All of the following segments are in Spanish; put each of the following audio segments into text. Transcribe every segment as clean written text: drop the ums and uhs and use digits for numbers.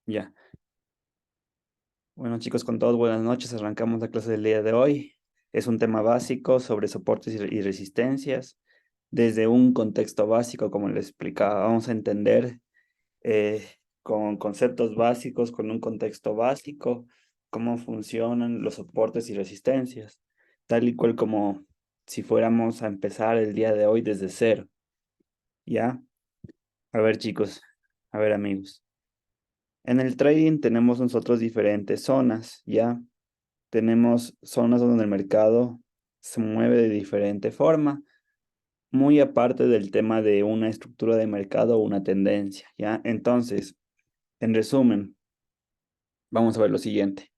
Ya. Bueno, chicos, con todos, buenas noches. Arrancamos la clase del día de hoy. Es un tema básico sobre soportes y resistencias. Desde un contexto básico, como les explicaba, vamos a entender eh, con conceptos básicos, con un contexto básico, cómo funcionan los soportes y resistencias, tal y cual como si fuéramos a empezar el día de hoy desde cero. ¿Ya? A ver, chicos, a ver, amigos. En el trading tenemos nosotros diferentes zonas, ¿ya? Tenemos zonas donde el mercado se mueve de diferente forma, muy aparte del tema de una estructura de mercado o una tendencia, ¿ya? Entonces, en resumen, vamos a ver lo siguiente.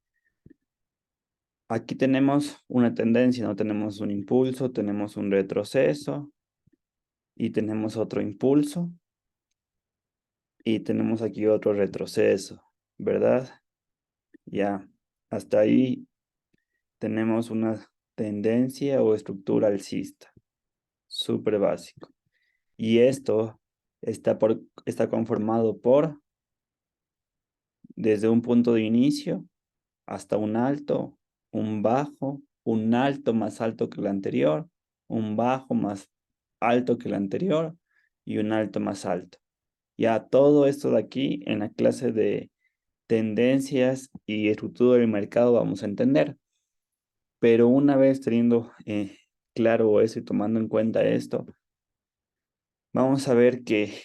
Aquí tenemos una tendencia, no tenemos un impulso, tenemos un retroceso y tenemos otro impulso y tenemos aquí otro retroceso, ¿verdad? Ya, hasta ahí tenemos una tendencia o estructura alcista, súper básico. Y esto está conformado por, desde un punto de inicio hasta un alto, un bajo, un alto más alto que el anterior, un bajo más alto que el anterior y un alto más alto. Ya todo esto de aquí en la clase de tendencias y estructura del mercado vamos a entender. Pero una vez teniendo claro eso y tomando en cuenta esto, vamos a ver que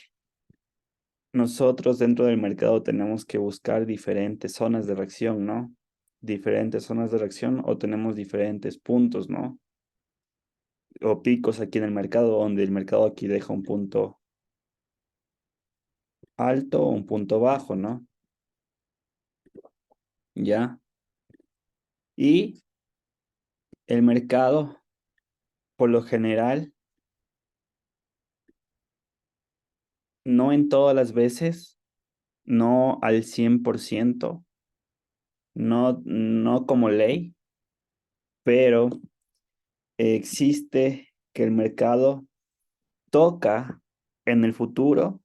nosotros dentro del mercado tenemos que buscar diferentes zonas de reacción, ¿no? Diferentes zonas de reacción o tenemos diferentes puntos, ¿no? O picos aquí en el mercado, donde el mercado aquí deja un punto alto o un punto bajo, ¿no? ¿Ya? Y el mercado, por lo general, no en todas las veces, no al 100%, no como ley, pero existe que el mercado toca en el futuro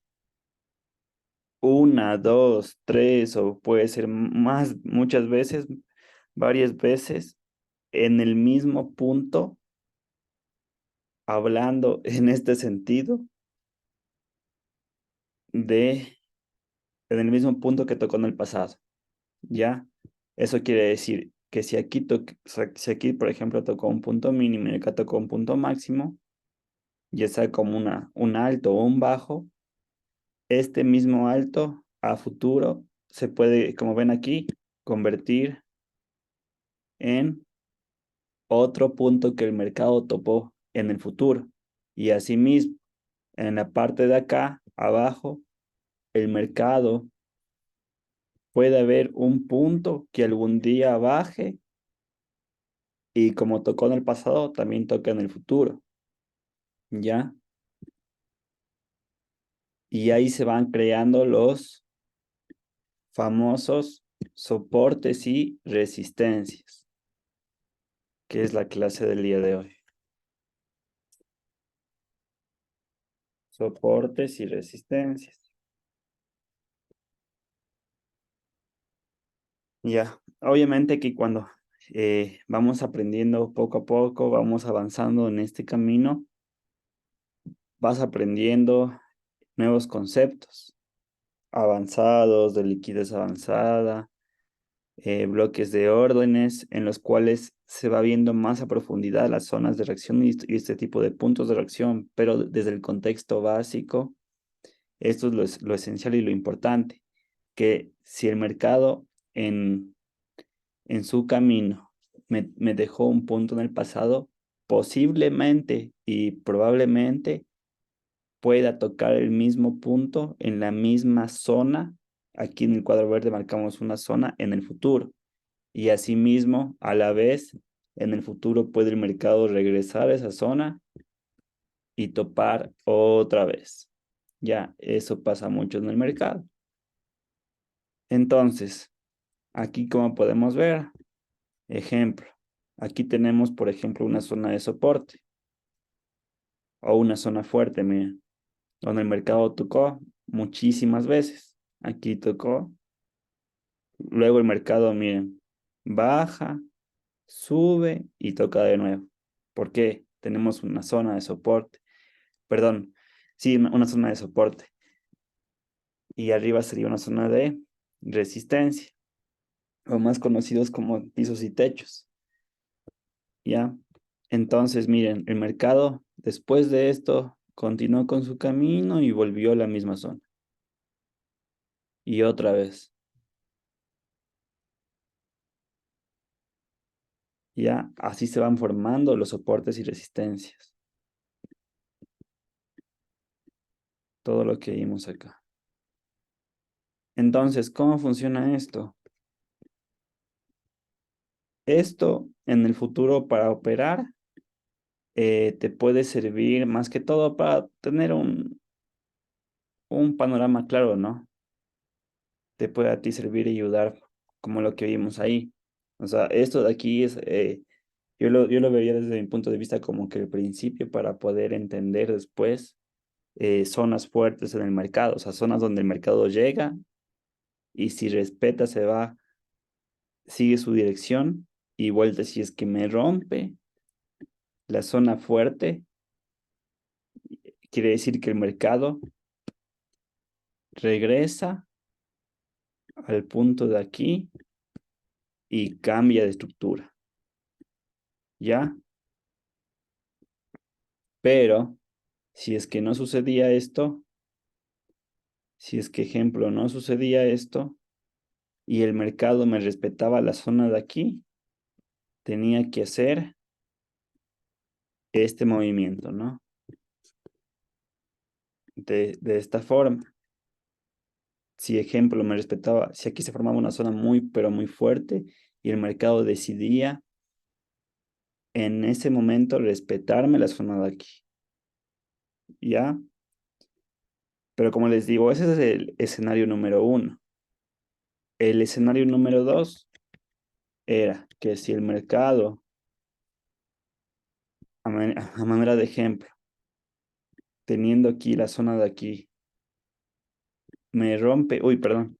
una, dos, tres o puede ser más, muchas veces, varias veces en el mismo punto, hablando en este sentido de, en el mismo punto que tocó en el pasado, ¿ya? Eso quiere decir que si aquí, si aquí, por ejemplo, tocó un punto mínimo y acá tocó un punto máximo, ya sea como un alto o un bajo, este mismo alto a futuro se puede, como ven aquí, convertir en otro punto que el mercado topó en el futuro. Y asimismo, en la parte de acá, abajo, el mercado puede haber un punto que algún día baje y como tocó en el pasado, también toca en el futuro, ¿ya? Y ahí se van creando los famosos soportes y resistencias, que es la clase del día de hoy. Soportes y resistencias. Ya, obviamente que cuando vamos aprendiendo poco a poco, vamos avanzando en este camino, vas aprendiendo nuevos conceptos avanzados, de liquidez avanzada, bloques de órdenes en los cuales se va viendo más a profundidad las zonas de reacción y este tipo de puntos de reacción, pero desde el contexto básico, esto es lo esencial y lo importante, que si el mercado en en su camino me dejó un punto en el pasado, posiblemente y probablemente pueda tocar el mismo punto en la misma zona. Aquí en el cuadro verde marcamos una zona en el futuro. Y asimismo, a la vez, en el futuro puede el mercado regresar a esa zona y topar otra vez. Ya, eso pasa mucho en el mercado. Entonces, aquí como podemos ver, ejemplo, aquí tenemos, por ejemplo, una zona de soporte o una zona fuerte, donde el mercado tocó muchísimas veces. Aquí tocó, Luego el mercado, miren, baja, sube y toca de nuevo. ¿Por qué? Tenemos una zona de soporte. Perdón, sí, una zona de soporte. Y arriba sería una zona de resistencia, o más conocidos como pisos y techos. ¿Ya? Entonces, miren, el mercado después de esto continuó con su camino y volvió a la misma zona. Y otra vez, ¿ya? Así se van formando los soportes y resistencias. Todo lo que vimos acá. Entonces, ¿cómo funciona esto? Esto en el futuro para operar te puede servir más que todo para tener un panorama claro, ¿no? Te puede a ti servir y ayudar como lo que vimos ahí. O sea, esto de aquí es, yo lo vería desde mi punto de vista como que el principio para poder entender después zonas fuertes en el mercado, o sea, zonas donde el mercado llega y si respeta se va, sigue su dirección y vuelta si es que me rompe la zona fuerte, quiere decir que el mercado regresa al punto de aquí y cambia de estructura, ¿ya? Pero si es que no sucedía esto, si es que ejemplo no sucedía esto y el mercado me respetaba la zona de aquí, tenía que hacer este movimiento, ¿no? De esta forma. Si ejemplo me respetaba, si aquí se formaba una zona muy, pero muy fuerte y el mercado decidía en ese momento respetarme la zona de aquí, ¿ya? Pero como les digo, ese es el escenario número uno. El escenario número dos era que si el mercado, a manera de ejemplo, teniendo aquí la zona de aquí, me rompe, uy, perdón,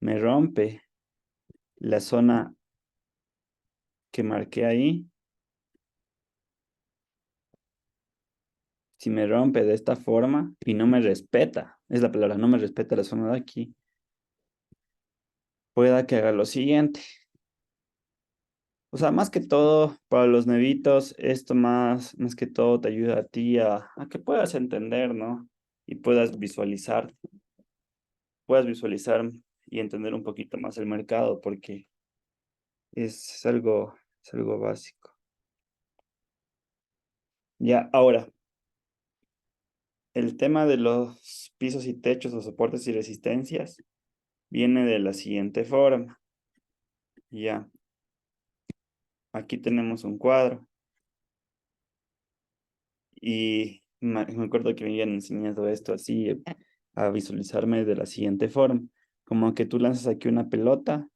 me rompe la zona que marqué ahí, si me rompe de esta forma y no me respeta, es la palabra, no me respeta la zona de aquí, pueda que haga lo siguiente. O sea, más que todo, para los nevitos, esto más que todo te ayuda a ti a que puedas entender, ¿no? Y puedas visualizar y entender un poquito más el mercado, porque es algo básico. Ya, ahora, el tema de los pisos y techos, los soportes y resistencias, viene de la siguiente forma. Ya, aquí tenemos un cuadro y me acuerdo que me habían enseñado esto así, a visualizarme de la siguiente forma. Como que tú lanzas aquí una pelota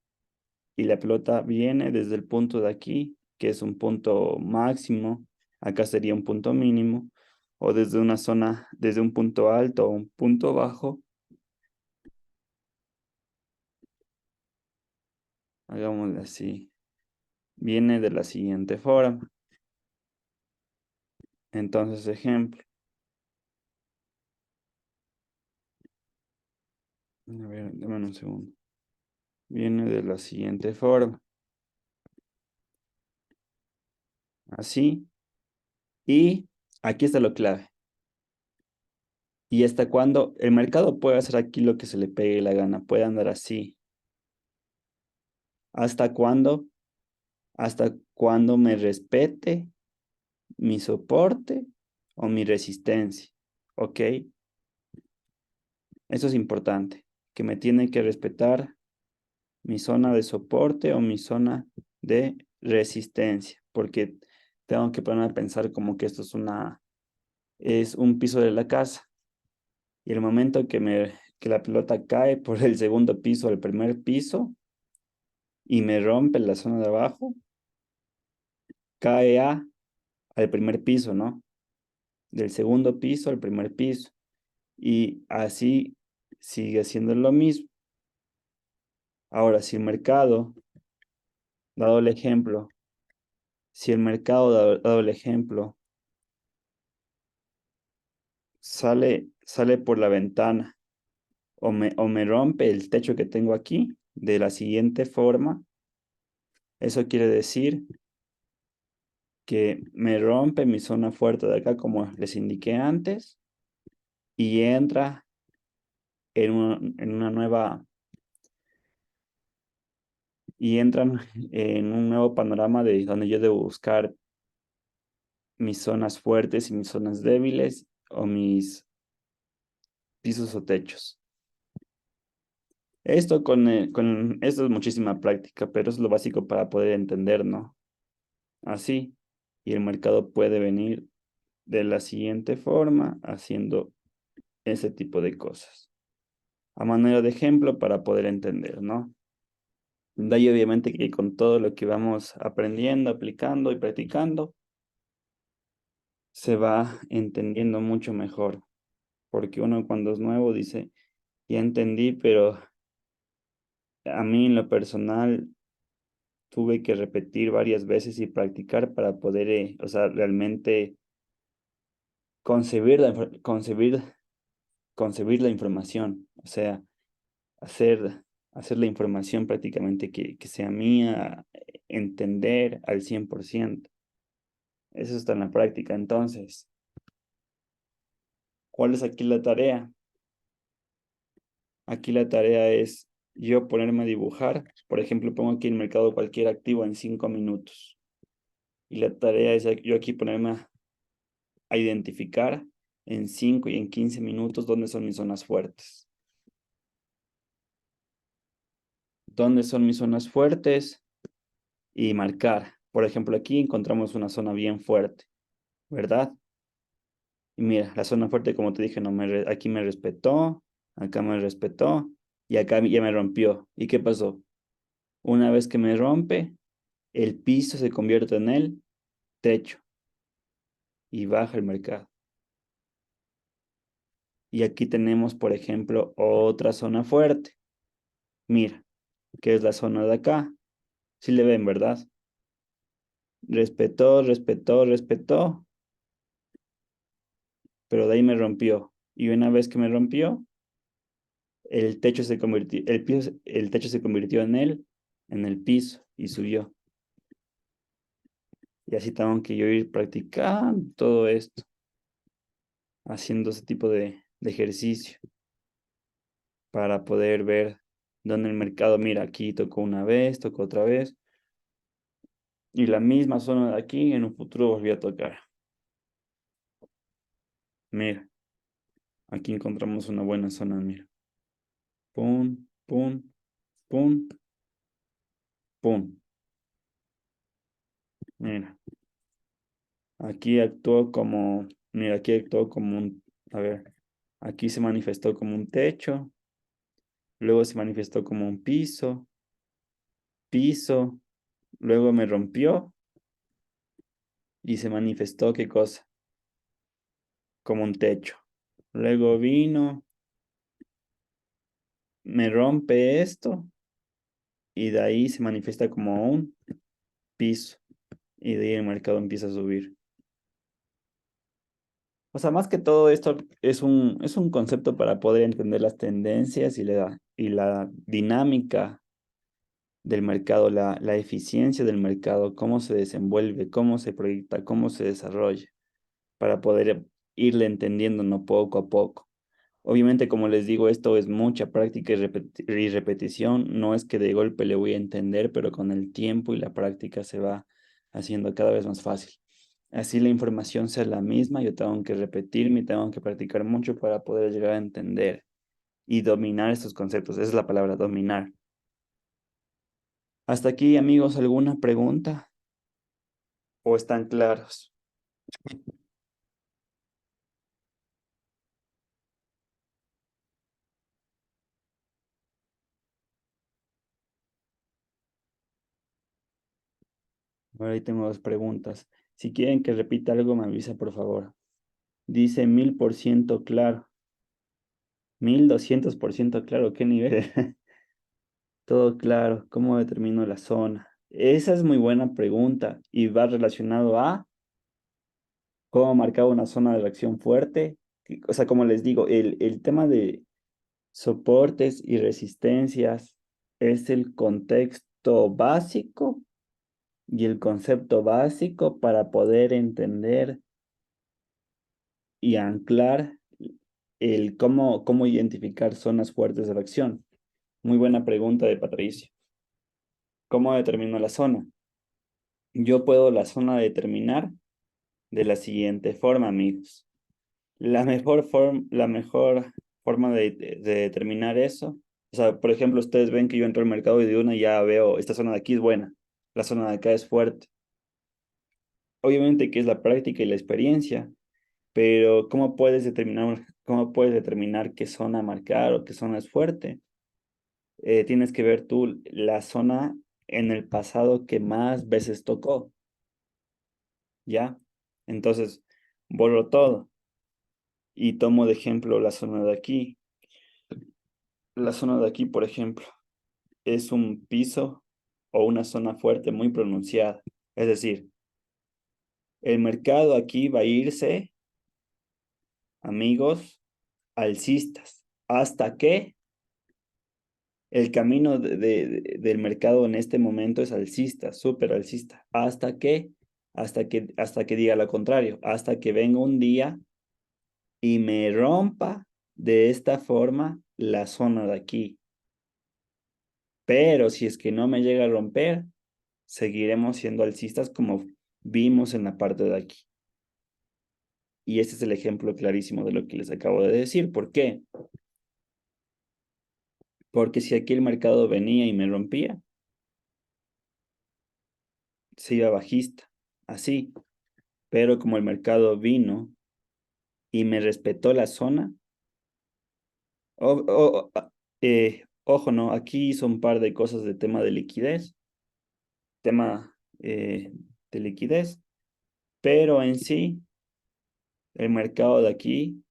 y la pelota viene desde el punto de aquí, que es un punto máximo, acá sería un punto mínimo, o desde una zona, desde un punto alto o un punto bajo, hagámoslo así, viene de la siguiente forma. Entonces, ejemplo, a ver, dame un segundo. Viene de la siguiente forma, así, y aquí está lo clave. Y hasta cuando el mercado puede hacer aquí lo que se le pegue la gana, puede andar así. ¿Hasta cuándo? Hasta cuando me respete mi soporte o mi resistencia. ¿Ok? Eso es importante, que me tiene que respetar mi zona de soporte o mi zona de resistencia, porque tengo que ponerme a pensar como que esto es un piso de la casa. Y el momento que la pelota cae por el segundo piso al primer piso y me rompe la zona de abajo, cae al primer piso, ¿no? Del segundo piso al primer piso. Y así sigue siendo lo mismo Ahora, si el mercado, dado el ejemplo, si el mercado, dado el ejemplo, sale por la ventana o me rompe el techo que tengo aquí de la siguiente forma, eso quiere decir que me rompe mi zona fuerte de acá, como les indiqué antes, y entra en una nueva, y entran en un nuevo panorama de donde yo debo buscar mis zonas fuertes y mis zonas débiles o mis pisos o techos. Esto es muchísima práctica, pero es lo básico para poder entender, ¿no? Así, y el mercado puede venir de la siguiente forma, haciendo ese tipo de cosas. A manera de ejemplo para poder entender, ¿no? De ahí obviamente que con todo lo que vamos aprendiendo, aplicando y practicando, se va entendiendo mucho mejor, porque uno cuando es nuevo dice, ya entendí, pero a mí en lo personal tuve que repetir varias veces y practicar para poder, o sea, realmente concebir concebir la información, o sea, hacer, hacer la información prácticamente que sea mía, entender al 100%. Eso está en la práctica. Entonces, ¿cuál es aquí la tarea? Aquí la tarea es yo ponerme a dibujar. Por ejemplo, pongo aquí el mercado cualquier activo en 5 minutos. Y la tarea es yo aquí ponerme a identificar en 5 y en 15 minutos dónde son mis zonas fuertes. ¿Dónde son mis zonas fuertes? Y marcar. Por ejemplo, aquí encontramos una zona bien fuerte, ¿verdad? Y mira, la zona fuerte, como te dije, no aquí me respetó, acá me respetó y acá ya me rompió. ¿Y qué pasó? Una vez que me rompe, el piso se convierte en el techo y baja el mercado. Y aquí tenemos, por ejemplo, otra zona fuerte. Mira, que es la zona de acá. Sí le ven, ¿verdad? Respetó, respetó, respetó, pero de ahí me rompió. Y una vez que me rompió, el techo se convirtió en el piso y subió. Y así tengo que yo ir practicando todo esto, haciendo ese tipo de ejercicio para poder ver dónde el mercado, mira, aquí tocó una vez, tocó otra vez, y la misma zona de aquí en un futuro volvió a tocar. Mira, aquí encontramos una buena zona, mira. Pum, pum, pum, pum. Mira, aquí actuó como a ver, aquí se manifestó como un techo, luego se manifestó como un piso, luego me rompió y se manifestó, ¿qué cosa? Como un techo. Luego vino, me rompe esto y de ahí se manifiesta como un piso y de ahí el mercado empieza a subir. O sea, más que todo esto es un concepto para poder entender las tendencias y la dinámica del mercado, la eficiencia del mercado, cómo se desenvuelve, cómo se proyecta, cómo se desarrolla, para poder irle entendiendo no poco a poco. Obviamente, como les digo, esto es mucha práctica y repetición. No es que de golpe le voy a entender, pero con el tiempo y la práctica se va haciendo cada vez más fácil. Así la información sea la misma, yo tengo que repetirme, tengo que practicar mucho para poder llegar a entender y dominar estos conceptos. Esa es la palabra, dominar. Hasta aquí, amigos, ¿alguna pregunta? ¿O están claros? Ahora ahí tengo dos preguntas. Si quieren que repita algo, me avisa, por favor. Dice 1000% claro. 1200% claro, ¿qué nivel? Todo claro. ¿Cómo determino la zona? Esa es muy buena pregunta y va relacionado a cómo marcar una zona de reacción fuerte. O sea, como les digo, el tema de soportes y resistencias es el contexto básico y el concepto básico para poder entender y anclar el cómo identificar zonas fuertes de la acción. Muy buena pregunta de Patricio. ¿Cómo determino la zona? Yo puedo la zona determinar de la siguiente forma, amigos. La mejor forma de determinar eso, o sea, por ejemplo, ustedes ven que yo entro al mercado y de una ya veo, esta zona de aquí es buena, la zona de acá es fuerte. Obviamente que es la práctica y la experiencia, pero ¿cómo puedes determinar qué zona marcar o qué zona es fuerte? Tienes que ver tú la zona en el pasado que más veces tocó, ¿ya? Entonces, borro todo y tomo de ejemplo la zona de aquí. La zona de aquí, por ejemplo, es un piso o una zona fuerte muy pronunciada. Es decir, el mercado aquí va a irse, amigos, alcistas, hasta que el camino del mercado en este momento es alcista, súper alcista, hasta que diga lo contrario, hasta que venga un día y me rompa de esta forma la zona de aquí. Pero si es que no me llega a romper, seguiremos siendo alcistas como vimos en la parte de aquí. Y este es el ejemplo clarísimo de lo que les acabo de decir. ¿Por qué? Porque si aquí el mercado venía y me rompía, se iba bajista, así. Pero como el mercado vino y me respetó la zona, ojo, no, aquí hizo un par de cosas de tema de liquidez, pero en sí el mercado de aquí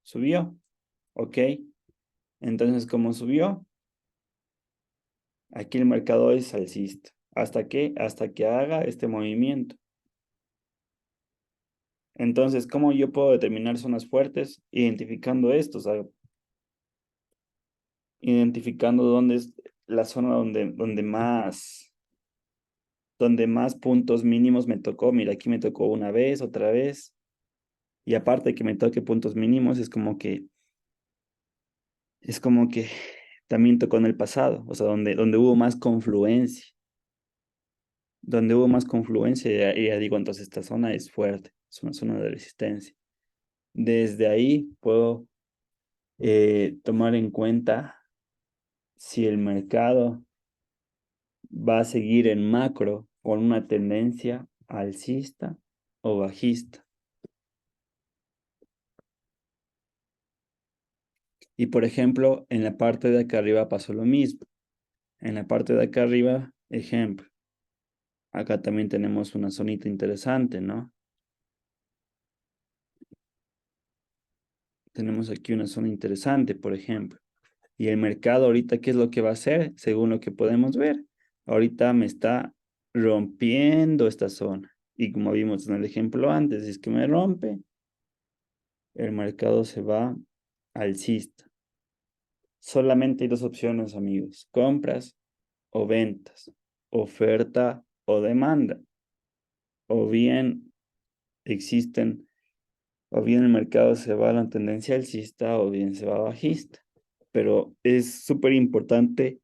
subió, ¿ok? Entonces, como subió, aquí el mercado es alcista. ¿Hasta qué? Hasta que haga este movimiento. Entonces, ¿cómo yo puedo determinar zonas fuertes? Identificando esto, o sea, identificando dónde es la zona donde más puntos mínimos me tocó. Mira, aquí me tocó una vez, otra vez. Y aparte de que me toque puntos mínimos, es como que también tocó en el pasado, o sea, donde hubo más confluencia. Donde hubo más confluencia, ya digo, entonces esta zona es fuerte, es una zona de resistencia. Desde ahí puedo tomar en cuenta si el mercado va a seguir en macro con una tendencia alcista o bajista. Y por ejemplo, en la parte de acá arriba pasó lo mismo. En la parte de acá arriba, ejemplo, acá también tenemos una zonita interesante, ¿no? Tenemos aquí una zona interesante, por ejemplo. Y el mercado ahorita, ¿qué es lo que va a hacer? Según lo que podemos ver, ahorita me está rompiendo esta zona. Y como vimos en el ejemplo antes, si es que me rompe, el mercado se va alcista. Solamente hay dos opciones, amigos: compras o ventas, oferta o demanda. O bien existen, o bien el mercado se va a la tendencia alcista o bien se va bajista. Pero es súper importante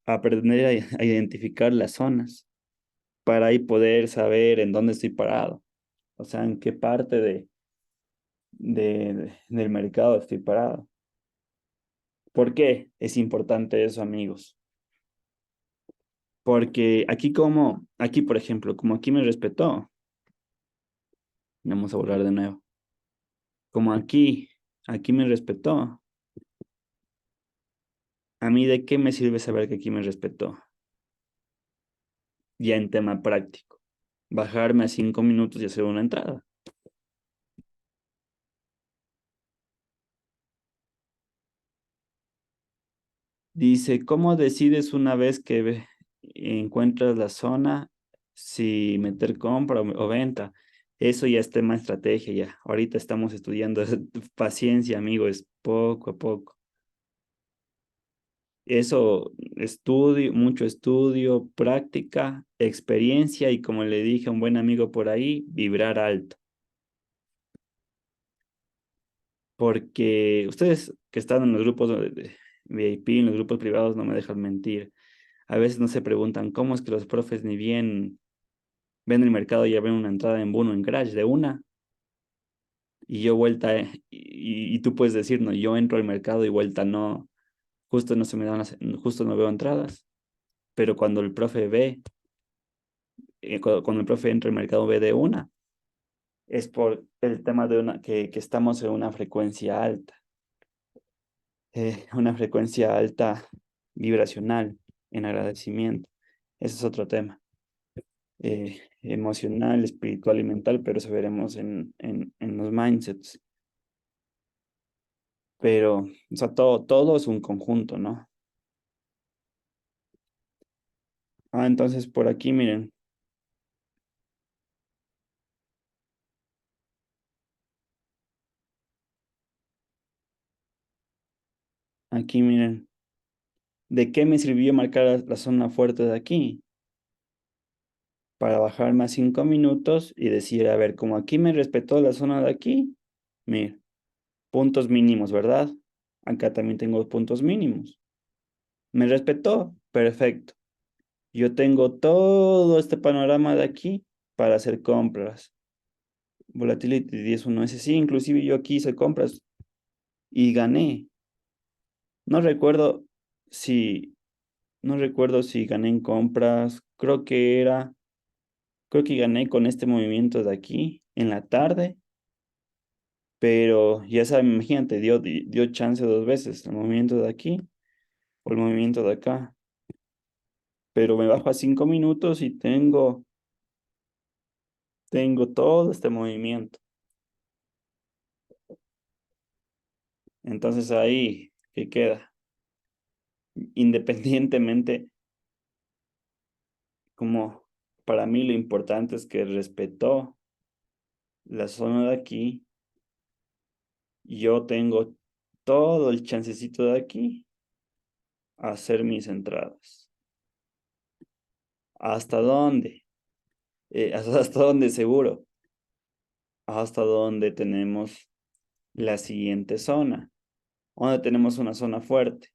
aprender a identificar las zonas para ahí poder saber en dónde estoy parado. O sea, en qué parte del mercado estoy parado. ¿Por qué es importante eso, amigos? Porque aquí, por ejemplo, como aquí me respetó, vamos a borrar de nuevo. Como aquí me respetó, ¿a mí de qué me sirve saber que aquí me respetó? Ya en tema práctico. Bajarme a 5 minutos y hacer una entrada. Dice, ¿cómo decides una vez que encuentras la zona si meter compra o venta? Eso ya es tema de estrategia ya. Ahorita estamos estudiando paciencia, amigo, es poco a poco. Eso, estudio, mucho estudio, práctica, experiencia y como le dije a un buen amigo por ahí, vibrar alto. Porque ustedes que están en los grupos de VIP, en los grupos privados, no me dejan mentir. A veces no se preguntan cómo es que los profes ni bien ven el mercado y ya ven una entrada en Bono en Crash de una y yo vuelta, y tú puedes decir, no, yo entro al mercado y vuelta no, justo no se me dan justo no veo entradas, pero cuando el profe ve, cuando el profe entra al mercado ve de una, es por el tema de que estamos en una frecuencia alta vibracional en agradecimiento. Ese es otro tema. Emocional, espiritual y mental, pero eso veremos en los mindsets. Pero, o sea, todo es un conjunto, ¿no? Ah, entonces por aquí miren, ¿de qué me sirvió marcar la zona fuerte de aquí? Para bajarme a 5 minutos y decir, a ver, como aquí me respetó la zona de aquí, mira, puntos mínimos, ¿verdad? Acá también tengo puntos mínimos. ¿Me respetó? Perfecto. Yo tengo todo este panorama de aquí para hacer compras. Volatility 10-1 sí, inclusive yo aquí hice compras y gané. No recuerdo si, no recuerdo si gané en compras. Creo que gané con este movimiento de aquí en la tarde, pero ya saben, imagínate, dio chance 2 veces, el movimiento de aquí o el movimiento de acá. Pero me bajo a 5 minutos y tengo todo este movimiento. Entonces ahí, ¿qué queda? Independientemente, como para mí lo importante es que respetó la zona de aquí, yo tengo todo el chancecito de aquí a hacer mis entradas. ¿Hasta dónde? ¿Hasta dónde seguro? Hasta dónde tenemos la siguiente zona. ¿Dónde tenemos una zona fuerte?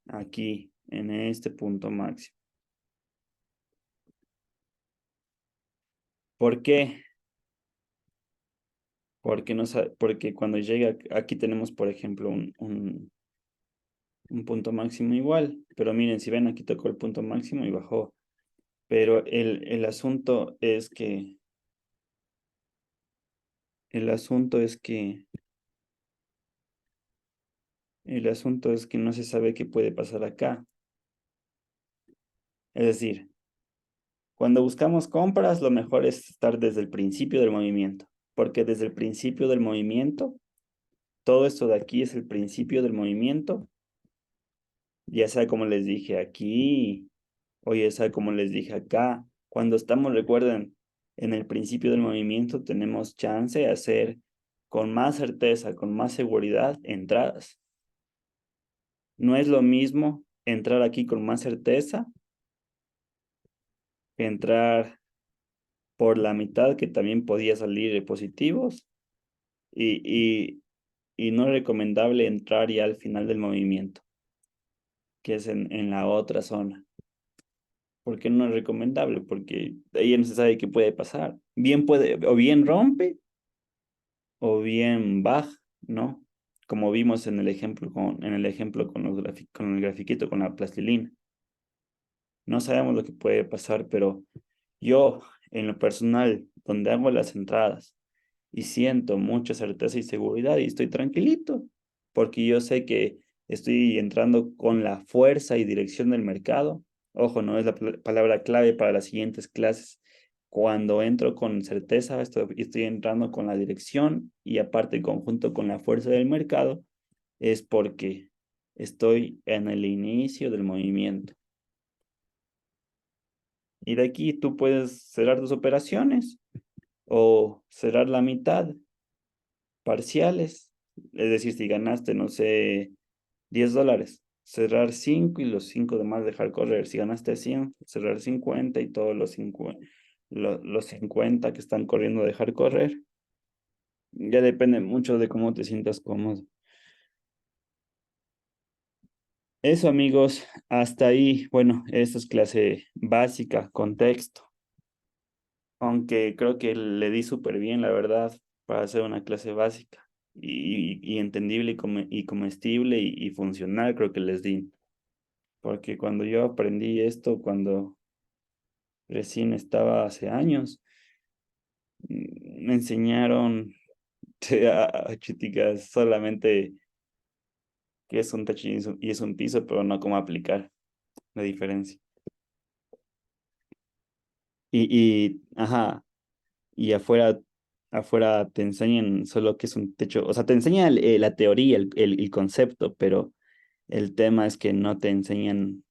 Aquí, en este punto máximo. ¿Por qué? Porque, porque cuando llega, aquí tenemos, por ejemplo, un punto máximo igual. Pero miren, si ven, aquí tocó el punto máximo y bajó. Pero el asunto es que, el asunto es que no se sabe qué puede pasar acá. Es decir, cuando buscamos compras, lo mejor es estar desde el principio del movimiento, porque desde el principio del movimiento, todo esto de aquí es el principio del movimiento, ya sea como les dije aquí, o ya sea como les dije acá. Cuando estamos, recuerden, en el principio del movimiento, tenemos chance de hacer con más certeza, con más seguridad, entradas. No es lo mismo entrar aquí con más certeza que entrar por la mitad, que también podía salir de positivos, y, y, y no es recomendable entrar ya al final del movimiento, que es en la otra zona. ¿Por qué no es recomendable? Porque ahí ya no se sabe qué puede pasar. Bien puede, o bien rompe, o bien baja, ¿no? Como vimos en el ejemplo con con el grafiquito, con la plastilina. No sabemos lo que puede pasar, pero yo, en lo personal, donde hago las entradas y siento mucha certeza y seguridad y estoy tranquilito, porque yo sé que estoy entrando con la fuerza y dirección del mercado. Ojo, no es la palabra clave para las siguientes clases. Cuando entro con certeza, estoy entrando con la dirección y aparte conjunto con la fuerza del mercado, es porque estoy en el inicio del movimiento. Y de aquí tú puedes cerrar tus operaciones o cerrar la mitad, parciales. Es decir, si ganaste, no sé, $10, cerrar 5 y los 5 demás dejar correr. Si ganaste 100, cerrar 50 y todos los 50 que están corriendo dejar correr. Ya depende mucho de cómo te sientas cómodo. Eso, amigos, hasta ahí. Bueno, esta es clase básica, contexto. Aunque creo que le di súper bien, la verdad, para hacer una clase básica y entendible y comestible y funcional, creo que les di. Porque cuando yo aprendí esto, cuando recién estaba hace años, me enseñaron a chicas solamente que es un techo y es un piso, pero no cómo aplicar la diferencia. Ajá, y afuera te enseñan solo que es un techo, o sea, te enseñan la teoría, el concepto, pero el tema es que no te enseñan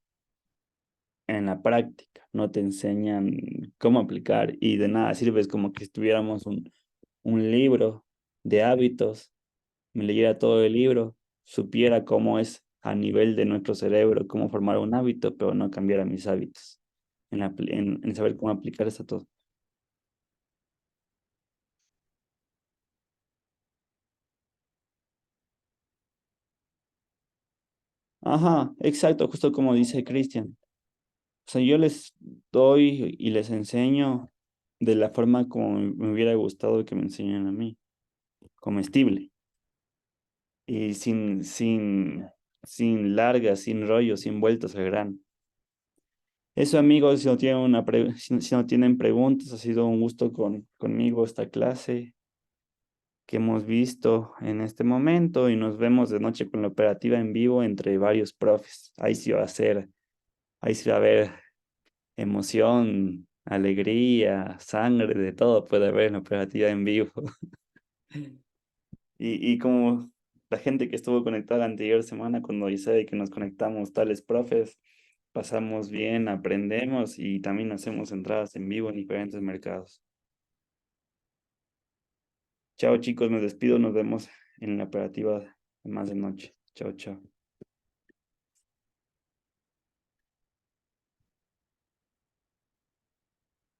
en la práctica, no te enseñan cómo aplicar y de nada sirve, es como que si tuviéramos un libro de hábitos, me leyera todo el libro, supiera cómo es a nivel de nuestro cerebro, cómo formar un hábito, pero no cambiara mis hábitos, en saber cómo aplicar eso a todo. Ajá, exacto, justo como dice Cristian. O sea, yo les doy y les enseño de la forma como me hubiera gustado que me enseñen a mí, comestible y sin largas, sin rollos, sin vueltas al grano. Eso, amigos, si no tienen preguntas, ha sido un gusto conmigo esta clase que hemos visto en este momento y nos vemos de noche con la operativa en vivo entre varios profes. Ahí sí va a haber emoción, alegría, sangre, de todo puede haber en la operativa en vivo. Y como la gente que estuvo conectada la anterior semana, cuando yo sé que nos conectamos tales profes, pasamos bien, aprendemos y también hacemos entradas en vivo en diferentes mercados. Chao chicos, me despido, nos vemos en la operativa de más de noche. Chao, chao.